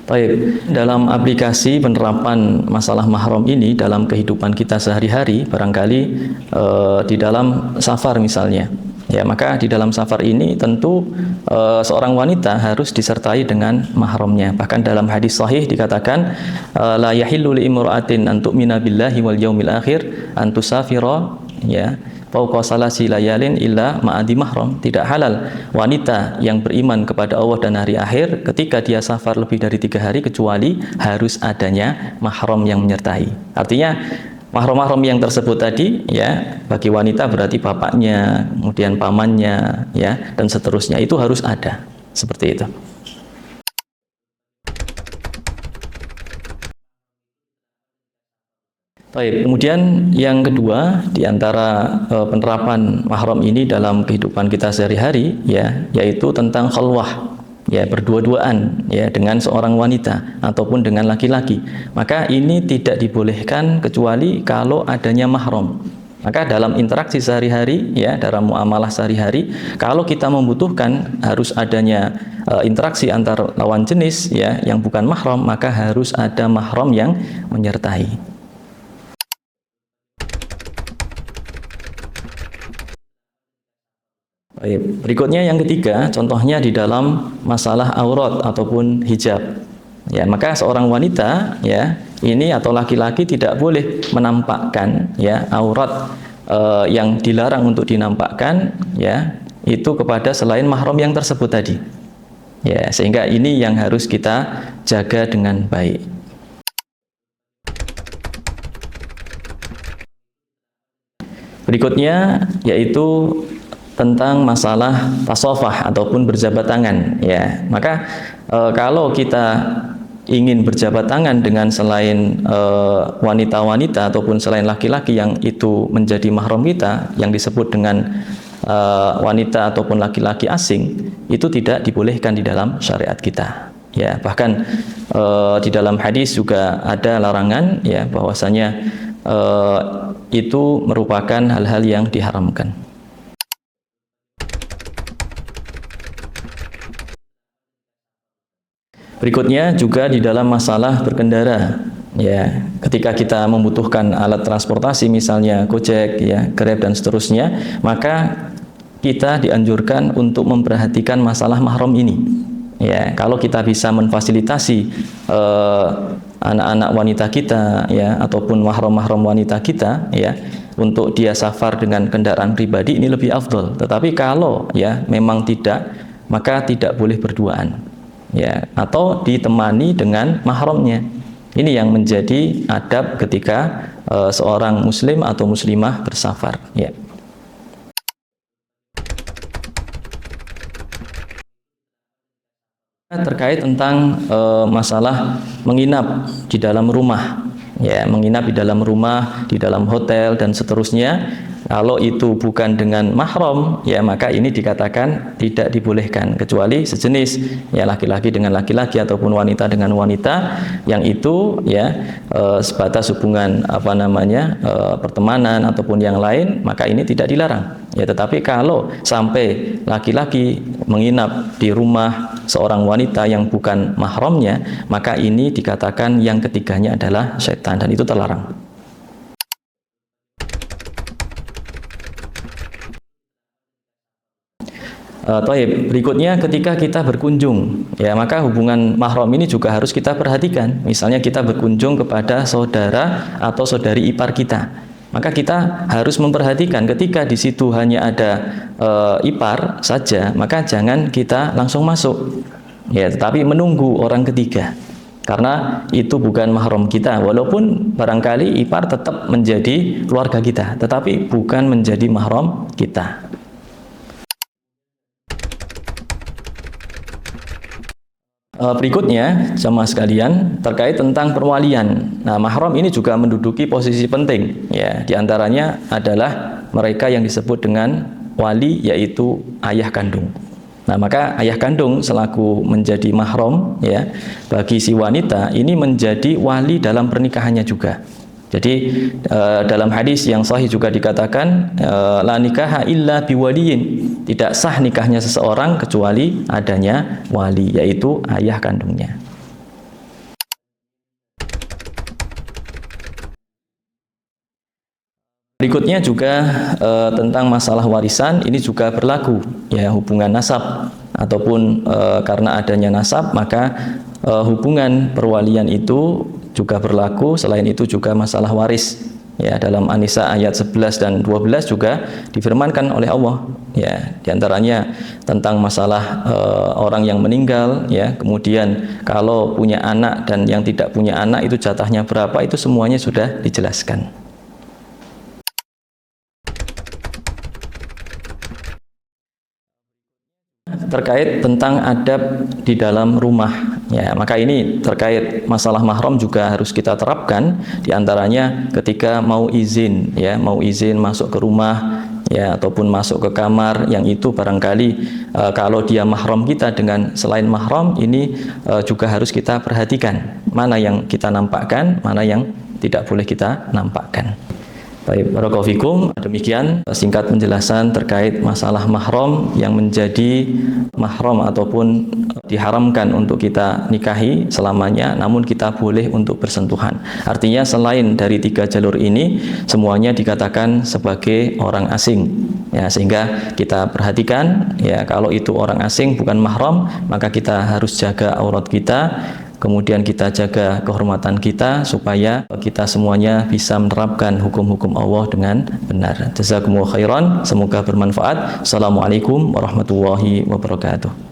Baik, dalam aplikasi penerapan masalah mahram ini dalam kehidupan kita sehari-hari, barangkali di dalam safar misalnya, ya maka di dalam safar ini tentu seorang wanita harus disertai dengan mahramnya. Bahkan dalam hadis sahih dikatakan la yahillu li imra'atin an tu'mina billahi wal yaumil akhir an tusafira ya fauqa salasi layalin illa ma'adi mahram. Tidak halal wanita yang beriman kepada Allah dan hari akhir ketika dia safar lebih dari 3 hari kecuali harus adanya mahram yang menyertai. Artinya mahram-mahram yang tersebut tadi ya bagi wanita berarti bapaknya, kemudian pamannya ya dan seterusnya itu harus ada. Seperti itu. Baik, kemudian yang kedua di antara penerapan mahram ini dalam kehidupan kita sehari-hari ya yaitu tentang khalwah ya berdua-duaan ya dengan seorang wanita ataupun dengan laki-laki. Maka ini tidak dibolehkan kecuali kalau adanya mahram. Maka dalam interaksi sehari-hari ya dalam muamalah sehari-hari kalau kita membutuhkan harus adanya interaksi antar lawan jenis ya yang bukan mahram maka harus ada mahram yang menyertai. Baik, berikutnya yang ketiga, contohnya di dalam masalah aurat ataupun hijab. Ya, maka seorang wanita ya, ini atau laki-laki tidak boleh menampakkan ya aurat yang dilarang untuk dinampakkan ya, itu kepada selain mahram yang tersebut tadi. Ya, sehingga ini yang harus kita jaga dengan baik. Berikutnya yaitu tentang masalah tasofah ataupun berjabat tangan ya maka kalau kita ingin berjabat tangan dengan selain wanita-wanita ataupun selain laki-laki yang itu menjadi mahram kita yang disebut dengan wanita ataupun laki-laki asing itu tidak dibolehkan di dalam syariat kita ya bahkan di dalam hadis juga ada larangan ya bahwasanya itu merupakan hal-hal yang diharamkan. Berikutnya juga di dalam masalah berkendara ya ketika kita membutuhkan alat transportasi misalnya Gojek ya Grab dan seterusnya maka kita dianjurkan untuk memperhatikan masalah mahram ini ya kalau kita bisa memfasilitasi anak-anak wanita kita ya ataupun mahram-mahram wanita kita ya untuk dia safar dengan kendaraan pribadi ini lebih afdol tetapi kalau ya memang tidak maka tidak boleh berduaan ya atau ditemani dengan mahramnya. Ini yang menjadi adab ketika seorang muslim atau muslimah bersafar ya. Terkait tentang masalah menginap di dalam rumah ya menginap di dalam rumah, di dalam hotel dan seterusnya kalau itu bukan dengan mahram ya maka ini dikatakan tidak dibolehkan kecuali sejenis ya laki-laki dengan laki-laki ataupun wanita dengan wanita yang itu ya sebatas hubungan pertemanan ataupun yang lain maka ini tidak dilarang ya tetapi kalau sampai laki-laki menginap di rumah seorang wanita yang bukan mahramnya maka ini dikatakan yang ketiganya adalah syaitan dan itu terlarang. Berikutnya ketika kita berkunjung ya maka hubungan mahram ini juga harus kita perhatikan misalnya kita berkunjung kepada saudara atau saudari ipar kita maka kita harus memperhatikan ketika di situ hanya ada ipar saja maka jangan kita langsung masuk ya tetapi menunggu orang ketiga karena itu bukan mahram kita walaupun barangkali ipar tetap menjadi keluarga kita tetapi bukan menjadi mahram kita. Berikutnya jamaah sekalian terkait tentang perwalian. Nah, mahram ini juga menduduki posisi penting ya. Di antaranya adalah mereka yang disebut dengan wali yaitu ayah kandung. Nah, maka ayah kandung selaku menjadi mahram ya bagi si wanita ini menjadi wali dalam pernikahannya juga. Jadi dalam hadis yang sahih juga dikatakan la nikaha illa biwaliyin. Tidak sah nikahnya seseorang kecuali adanya wali yaitu ayah kandungnya. Berikutnya juga tentang masalah warisan, ini juga berlaku ya, hubungan nasab ataupun karena adanya nasab maka hubungan perwalian itu juga berlaku. Selain itu juga masalah waris ya, dalam An-Nisa ayat 11 dan 12 juga difirmankan oleh Allah ya, diantaranya tentang masalah orang yang meninggal ya, kemudian kalau punya anak dan yang tidak punya anak itu jatahnya berapa, itu semuanya sudah dijelaskan. Terkait tentang adab di dalam rumah ya, maka ini terkait masalah mahram juga harus kita terapkan, diantaranya ketika mau izin ya, mau izin masuk ke rumah ya, ataupun masuk ke kamar, yang itu barangkali kalau dia mahram kita dengan selain mahram ini juga harus kita perhatikan mana yang kita nampakkan, mana yang tidak boleh kita nampakkan. Baik, barakallahu fikum. Demikian singkat penjelasan terkait masalah mahram yang menjadi mahram ataupun diharamkan untuk kita nikahi selamanya, namun kita boleh untuk bersentuhan. Artinya selain dari 3 jalur ini semuanya dikatakan sebagai orang asing. Ya, sehingga kita perhatikan ya, kalau itu orang asing bukan mahram, maka kita harus jaga aurat kita. Kemudian kita jaga kehormatan kita supaya kita semuanya bisa menerapkan hukum-hukum Allah dengan benar. Jazakumullahu khairan, semoga bermanfaat. Assalamualaikum warahmatullahi wabarakatuh.